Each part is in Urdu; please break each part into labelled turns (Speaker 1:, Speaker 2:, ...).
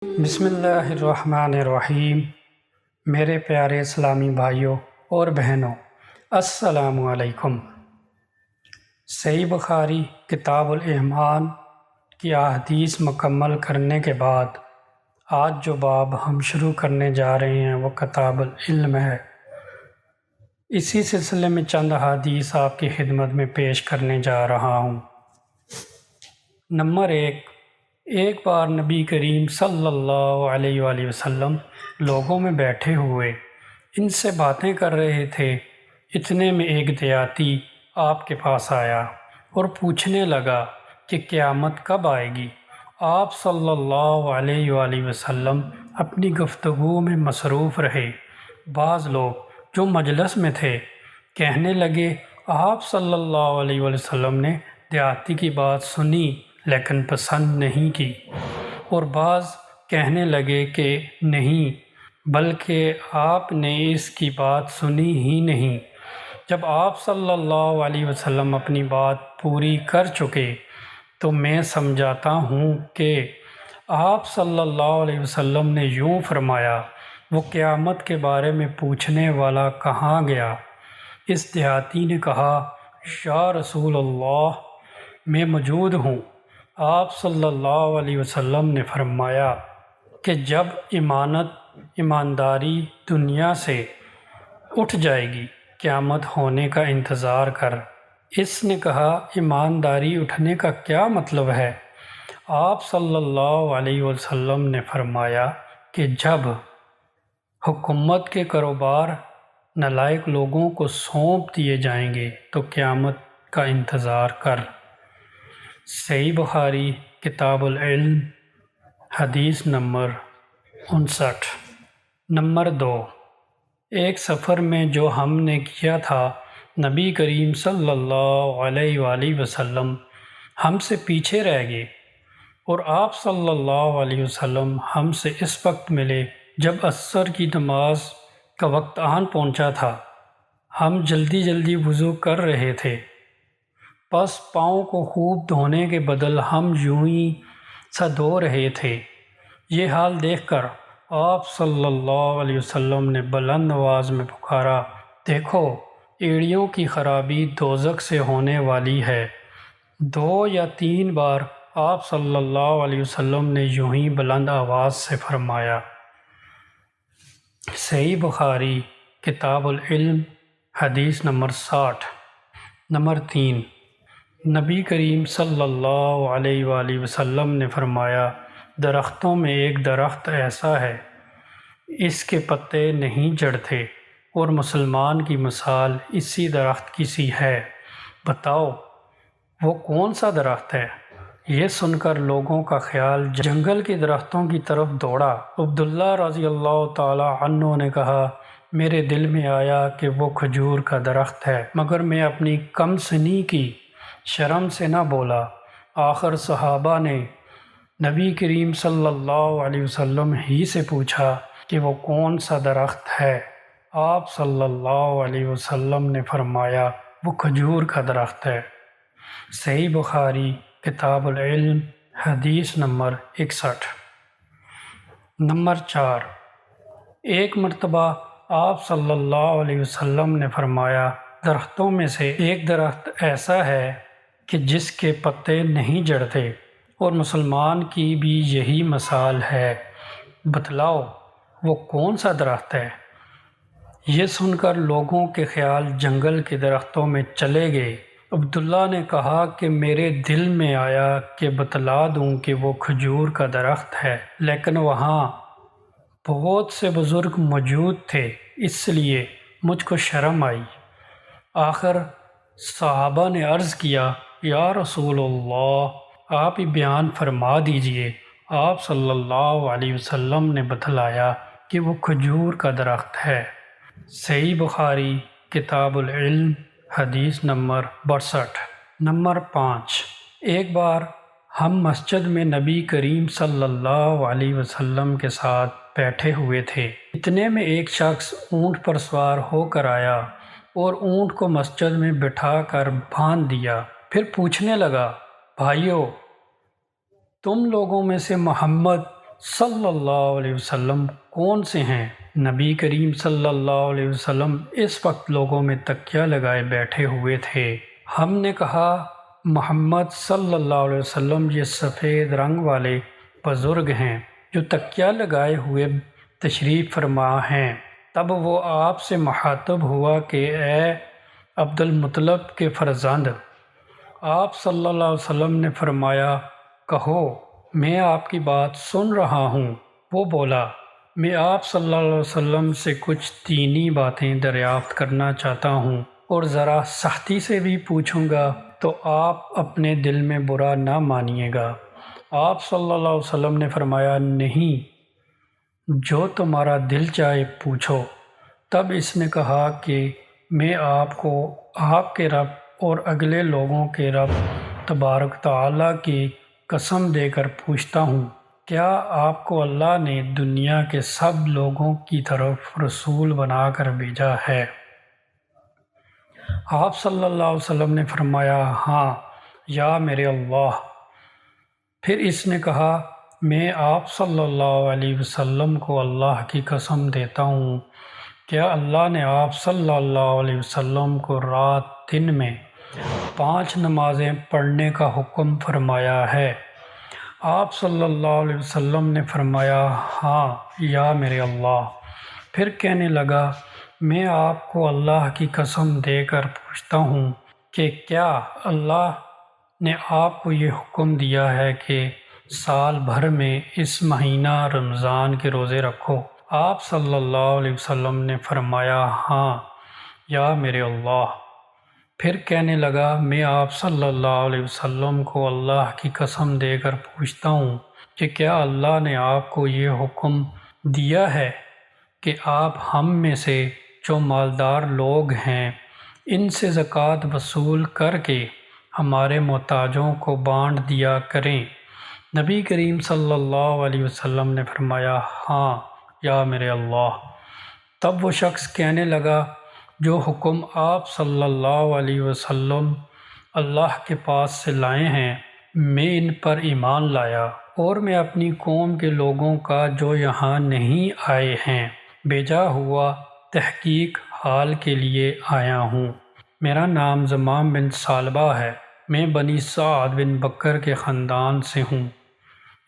Speaker 1: بسم اللہ الرحمن الرحیم۔ میرے پیارے اسلامی بھائیوں اور بہنوں، السلام علیکم۔ صحیح بخاری کتاب الایمان کی احادیث مکمل کرنے کے بعد آج جو باب ہم شروع کرنے جا رہے ہیں وہ کتاب العلم ہے۔ اسی سلسلے میں چند احادیث آپ کی خدمت میں پیش کرنے جا رہا ہوں۔ نمبر 1، ایک بار نبی کریم صلی اللہ علیہ وآلہ وسلم لوگوں میں بیٹھے ہوئے ان سے باتیں کر رہے تھے۔ اتنے میں ایک دیہاتی آپ کے پاس آیا اور پوچھنے لگا کہ قیامت کب آئے گی۔ آپ صلی اللہ علیہ وآلہ وسلم اپنی گفتگو میں مصروف رہے۔ بعض لوگ جو مجلس میں تھے کہنے لگے، آپ صلی اللہ علیہ وآلہ وسلم نے دیہاتی کی بات سنی لیکن پسند نہیں کی، اور بعض کہنے لگے کہ نہیں، بلکہ آپ نے اس کی بات سنی ہی نہیں۔ جب آپ صلی اللہ علیہ وسلم اپنی بات پوری کر چکے تو میں سمجھاتا ہوں کہ آپ صلی اللہ علیہ وسلم نے یوں فرمایا، وہ قیامت کے بارے میں پوچھنے والا کہاں گیا؟ اس دیہاتی نے کہا، یا رسول اللہ، میں موجود ہوں۔ آپ صلی اللہ علیہ وسلم نے فرمایا کہ جب ایمانداری دنیا سے اٹھ جائے گی، قیامت ہونے کا انتظار کر۔ اس نے کہا، ایمانداری اٹھنے کا کیا مطلب ہے؟ آپ صلی اللہ علیہ وسلم نے فرمایا کہ جب حکومت کے کاروبار نالائق لوگوں کو سونپ دیے جائیں گے تو قیامت کا انتظار کر۔ صحیح بخاری کتاب العلم حدیث نمبر 59۔ نمبر 2، ایک سفر میں جو ہم نے کیا تھا، نبی کریم صلی اللہ علیہ وآلہ وسلم ہم سے پیچھے رہ گئے اور آپ صلی اللہ علیہ وسلم ہم سے اس وقت ملے جب عصر کی نماز کا وقت آن پہنچا تھا۔ ہم جلدی جلدی وضو کر رہے تھے، پس پاؤں کو خوب دھونے کے بدل ہم یوں ہی سا دھو رہے تھے۔ یہ حال دیکھ کر آپ صلی اللہ علیہ وسلم نے بلند آواز میں پکارا، دیکھو، ایڑیوں کی خرابی دوزخ سے ہونے والی ہے۔ 2 یا 3 بار آپ صلی اللہ علیہ وسلم نے یوں ہی بلند آواز سے فرمایا۔ صحیح بخاری کتاب العلم حدیث نمبر 60۔ نمبر 3، نبی کریم صلی اللہ علیہ وآلہ وسلم نے فرمایا، درختوں میں ایک درخت ایسا ہے، اس کے پتے نہیں جھڑتے، اور مسلمان کی مثال اسی درخت کی سی ہے۔ بتاؤ وہ کون سا درخت ہے؟ یہ سن کر لوگوں کا خیال جنگل کے درختوں کی طرف دوڑا۔ عبداللہ رضی اللہ تعالی عنہ نے کہا، میرے دل میں آیا کہ وہ کھجور کا درخت ہے، مگر میں اپنی کم سنی کی شرم سے نہ بولا۔ آخر صحابہ نے نبی کریم صلی اللہ علیہ وسلم ہی سے پوچھا کہ وہ کون سا درخت ہے۔ آپ صلی اللہ علیہ وسلم نے فرمایا، وہ کھجور کا درخت ہے۔ صحیح بخاری کتاب العلم حدیث نمبر 61۔ نمبر 4، ایک مرتبہ آپ صلی اللہ علیہ وسلم نے فرمایا، درختوں میں سے ایک درخت ایسا ہے کہ جس کے پتے نہیں جھڑتے، اور مسلمان کی بھی یہی مثال ہے۔ بتلاؤ وہ کون سا درخت ہے؟ یہ سن کر لوگوں کے خیال جنگل کے درختوں میں چلے گئے۔ عبداللہ نے کہا کہ میرے دل میں آیا کہ بتلا دوں کہ وہ کھجور کا درخت ہے، لیکن وہاں بہت سے بزرگ موجود تھے، اس لیے مجھ کو شرم آئی۔ آخر صحابہ نے عرض کیا، یا رسول اللہ، آپ ہی بیان فرما دیجئے۔ آپ صلی اللہ علیہ وسلم نے بتلایا کہ وہ کھجور کا درخت ہے۔ صحیح بخاری کتاب العلم حدیث نمبر 62۔ نمبر 5، ایک بار ہم مسجد میں نبی کریم صلی اللہ علیہ وسلم کے ساتھ بیٹھے ہوئے تھے۔ اتنے میں ایک شخص اونٹ پر سوار ہو کر آیا اور اونٹ کو مسجد میں بٹھا کر باندھ دیا۔ پھر پوچھنے لگا، بھائیو، تم لوگوں میں سے محمد صلی اللہ علیہ وسلم کون سے ہیں؟ نبی کریم صلی اللہ علیہ وسلم اس وقت لوگوں میں تکیہ لگائے بیٹھے ہوئے تھے۔ ہم نے کہا محمد صلی اللہ علیہ وسلم یہ سفید رنگ والے بزرگ ہیں جو تکیہ لگائے ہوئے تشریف فرما ہیں۔ تب وہ آپ سے مخاطب ہوا کہ اے عبد المطلب کے فرزند۔ آپ صلی اللہ علیہ وسلم نے فرمایا کہو میں آپ کی بات سن رہا ہوں۔ وہ بولا میں آپ صلی اللہ علیہ وسلم سے کچھ دینی باتیں دریافت کرنا چاہتا ہوں اور ذرا سختی سے بھی پوچھوں گا تو آپ اپنے دل میں برا نہ مانیے گا۔ آپ صلی اللہ علیہ وسلم نے فرمایا نہیں، جو تمہارا دل چاہے پوچھو۔ تب اس نے کہا کہ میں آپ کو آپ کے رب اور اگلے لوگوں کے رب تبارک تعالیٰ کی قسم دے کر پوچھتا ہوں، کیا آپ کو اللہ نے دنیا کے سب لوگوں کی طرف رسول بنا کر بھیجا ہے؟ آپ صلی اللہ علیہ وسلم نے فرمایا ہاں یا میرے اللہ۔ پھر اس نے کہا میں آپ صلی اللہ علیہ وسلم کو اللہ کی قسم دیتا ہوں، کیا اللہ نے آپ صلی اللہ علیہ وسلم کو رات دن میں 5 نمازیں پڑھنے کا حکم فرمایا ہے؟ آپ صلی اللہ علیہ وسلم نے فرمایا ہاں یا میرے اللہ۔ پھر کہنے لگا میں آپ کو اللہ کی قسم دے کر پوچھتا ہوں کہ کیا اللہ نے آپ کو یہ حکم دیا ہے کہ سال بھر میں اس مہینہ رمضان کے روزے رکھو؟ آپ صلی اللہ علیہ وسلم نے فرمایا ہاں یا میرے اللہ۔ پھر کہنے لگا میں آپ صلی اللہ علیہ وسلم کو اللہ کی قسم دے کر پوچھتا ہوں کہ کیا اللہ نے آپ کو یہ حکم دیا ہے کہ آپ ہم میں سے جو مالدار لوگ ہیں ان سے زکوٰۃ وصول کر کے ہمارے محتاجوں کو بانٹ دیا کریں؟ نبی کریم صلی اللہ علیہ وسلم نے فرمایا ہاں یا میرے اللہ۔ تب وہ شخص کہنے لگا جو حکم آپ صلی اللہ علیہ وسلم اللہ کے پاس سے لائے ہیں میں ان پر ایمان لایا اور میں اپنی قوم کے لوگوں کا جو یہاں نہیں آئے ہیں بھیجا ہوا تحقیق حال کے لیے آیا ہوں۔ میرا نام زمام بن ثعلبہ ہے، میں بنی سعد بن بکر کے خاندان سے ہوں۔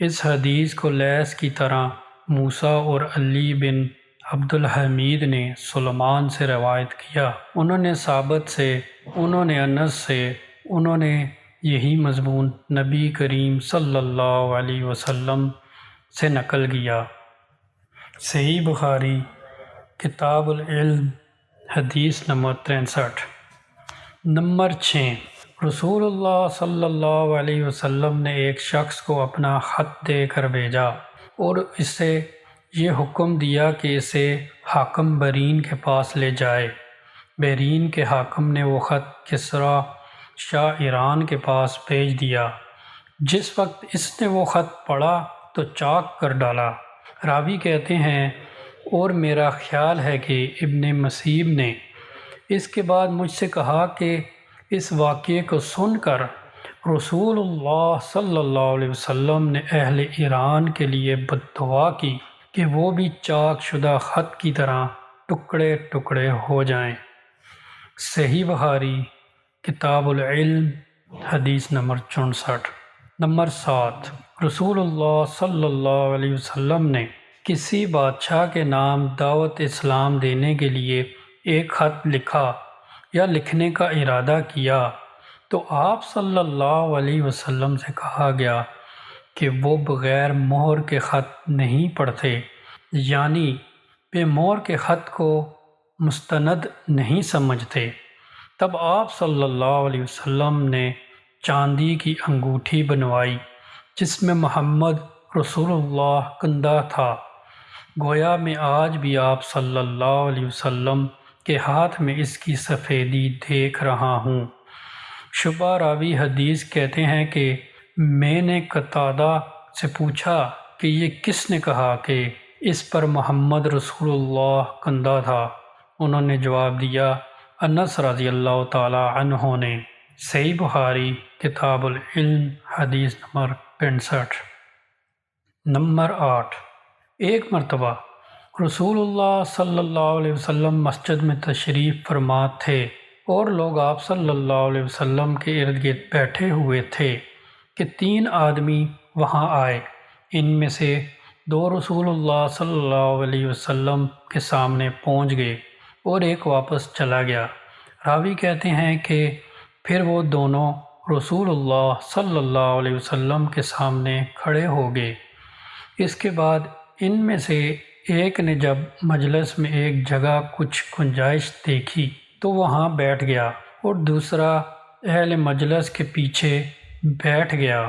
Speaker 1: اس حدیث کو لیث کی طرح موسیٰ اور علی بن عبد الحمید نے سلیمان سے روایت کیا، انہوں نے ثابت سے، انہوں نے انس سے، انہوں نے یہی مضمون نبی کریم صلی اللہ علیہ وسلم سے نقل کیا۔ صحیح بخاری کتاب العلم حدیث نمبر 63۔ نمبر 6، رسول اللہ صلی اللہ علیہ وسلم نے ایک شخص کو اپنا خط دے کر بھیجا اور اسے یہ حکم دیا کہ اسے حاکم برین کے پاس لے جائے۔ برین کے حاکم نے وہ خط کسریٰ شاہ ایران کے پاس بھیج دیا۔ جس وقت اس نے وہ خط پڑھا تو چاک کر ڈالا۔ راوی کہتے ہیں اور میرا خیال ہے کہ ابن مسیب نے اس کے بعد مجھ سے کہا کہ اس واقعے کو سن کر رسول اللہ صلی اللہ علیہ وسلم نے اہل ایران کے لیے بددعا کی کہ وہ بھی چاک شدہ خط کی طرح ٹکڑے ٹکڑے ہو جائیں۔ صحیح بخاری کتاب العلم حدیث نمبر 64۔ نمبر 7، رسول اللہ صلی اللہ علیہ وسلم نے کسی بادشاہ کے نام دعوت اسلام دینے کے لیے ایک خط لکھا یا لکھنے کا ارادہ کیا تو آپ صلی اللہ علیہ وسلم سے کہا گیا کہ وہ بغیر مہر کے خط نہیں پڑھتے، یعنی بے مہر کے خط کو مستند نہیں سمجھتے۔ تب آپ صلی اللہ علیہ وسلم نے چاندی کی انگوٹھی بنوائی جس میں محمد رسول اللہ کندہ تھا، گویا میں آج بھی آپ صلی اللہ علیہ وسلم کے ہاتھ میں اس کی سفیدی دیکھ رہا ہوں۔ شعبہ راوی حدیث کہتے ہیں کہ میں نے قتادہ سے پوچھا کہ یہ کس نے کہا کہ اس پر محمد رسول اللہ کندہ تھا؟ انہوں نے جواب دیا انس رضی اللہ تعالی عنہ نے۔ صحیح بخاری کتاب العلم حدیث نمبر 65۔ نمبر 8، ایک مرتبہ رسول اللہ صلی اللہ علیہ وسلم مسجد میں تشریف فرما تھے اور لوگ آپ صلی اللہ علیہ وسلم کے ارد گرد بیٹھے ہوئے تھے کہ 3 آدمی وہاں آئے۔ ان میں سے 2 رسول اللہ صلی اللہ علیہ وسلم کے سامنے پہنچ گئے اور ایک واپس چلا گیا۔ راوی کہتے ہیں کہ پھر وہ دونوں رسول اللہ صلی اللہ علیہ وسلم کے سامنے کھڑے ہو گئے۔ اس کے بعد ان میں سے ایک نے جب مجلس میں ایک جگہ کچھ گنجائش دیکھی تو وہاں بیٹھ گیا اور دوسرا اہل مجلس کے پیچھے بیٹھ گیا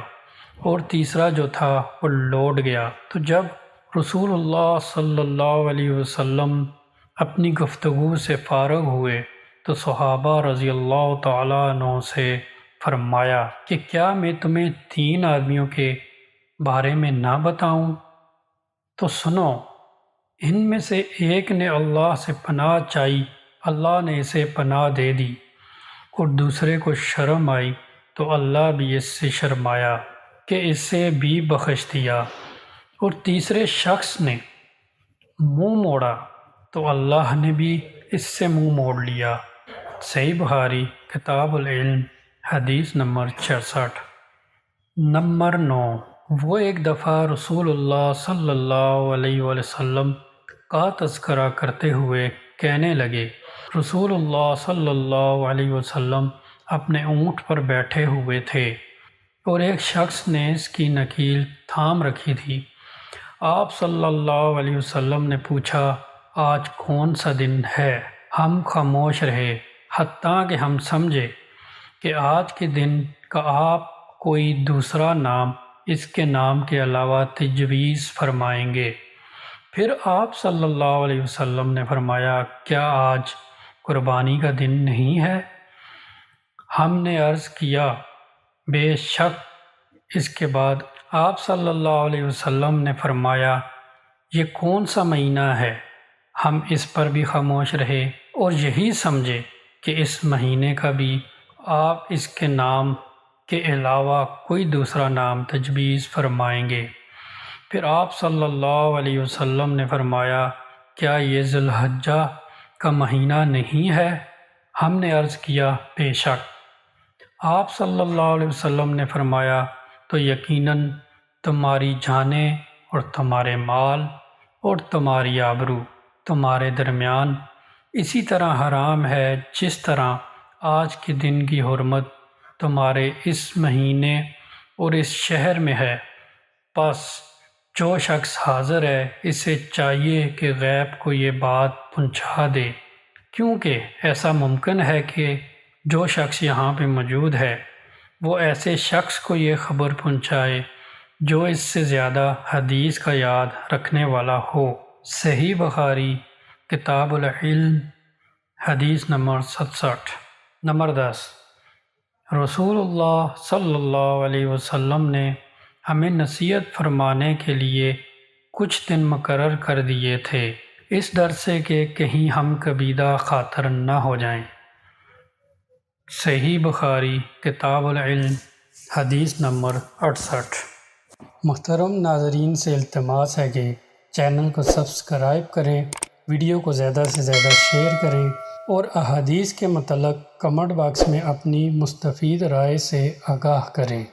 Speaker 1: اور تیسرا جو تھا وہ لوٹ گیا۔ تو جب رسول اللہ صلی اللہ علیہ وسلم اپنی گفتگو سے فارغ ہوئے تو صحابہ رضی اللہ تعالیٰ عنہ سے فرمایا کہ کیا میں تمہیں 3 آدمیوں کے بارے میں نہ بتاؤں؟ تو سنو، ان میں سے ایک نے اللہ سے پناہ چاہی، اللہ نے اسے پناہ دے دی، اور دوسرے کو شرم آئی تو اللہ بھی اس سے شرمایا کہ اسے بھی بخش دیا، اور تیسرے شخص نے منہ موڑا تو اللہ نے بھی اس سے منہ موڑ لیا۔ صحیح بخاری کتاب العلم حدیث نمبر 66۔ نمبر 9، وہ ایک دفعہ رسول اللہ صلی اللہ علیہ وسلم کا تذکرہ کرتے ہوئے کہنے لگے، رسول اللہ صلی اللہ علیہ وسلم اپنے اونٹ پر بیٹھے ہوئے تھے اور ایک شخص نے اس کی نکیل تھام رکھی تھی۔ آپ صلی اللہ علیہ وسلم نے پوچھا، آج کون سا دن ہے؟ ہم خاموش رہے حتیٰ کہ ہم سمجھے کہ آج کے دن کا آپ کوئی دوسرا نام اس کے نام کے علاوہ تجویز فرمائیں گے۔ پھر آپ صلی اللہ علیہ وسلم نے فرمایا، کیا آج قربانی کا دن نہیں ہے؟ ہم نے عرض کیا، بے شک۔ اس کے بعد آپ صلی اللہ علیہ وسلم نے فرمایا، یہ کون سا مہینہ ہے؟ ہم اس پر بھی خاموش رہے اور یہی سمجھے کہ اس مہینے کا بھی آپ اس کے نام کے علاوہ کوئی دوسرا نام تجویز فرمائیں گے۔ پھر آپ صلی اللہ علیہ وسلم نے فرمایا، کیا یہ ذی الحجہ کا مہینہ نہیں ہے؟ ہم نے عرض کیا، بے شک۔ آپ صلی اللہ علیہ وسلم نے فرمایا، تو یقیناً تمہاری جانیں اور تمہارے مال اور تمہاری آبرو تمہارے درمیان اسی طرح حرام ہے جس طرح آج کے دن کی حرمت تمہارے اس مہینے اور اس شہر میں ہے۔ پس جو شخص حاضر ہے اسے چاہیے کہ غیب کو یہ بات پہنچا دے، کیونکہ ایسا ممکن ہے کہ جو شخص یہاں پہ موجود ہے وہ ایسے شخص کو یہ خبر پہنچائے جو اس سے زیادہ حدیث کا یاد رکھنے والا ہو۔ صحیح بخاری کتاب العلم حدیث نمبر 67۔ نمبر 10، رسول اللہ صلی اللہ علیہ وسلم نے ہمیں نصیحت فرمانے کے لیے کچھ دن مقرر کر دیے تھے، اس ڈر سے کہ کہیں ہم کبیدہ خاطر نہ ہو جائیں۔ صحیح بخاری کتاب العلم حدیث نمبر 68۔ محترم ناظرین سے التماس ہے کہ چینل کو سبسکرائب کریں، ویڈیو کو زیادہ سے زیادہ شیئر کریں اور احادیث کے متعلق کمنٹ باکس میں اپنی مستفید رائے سے آگاہ کریں۔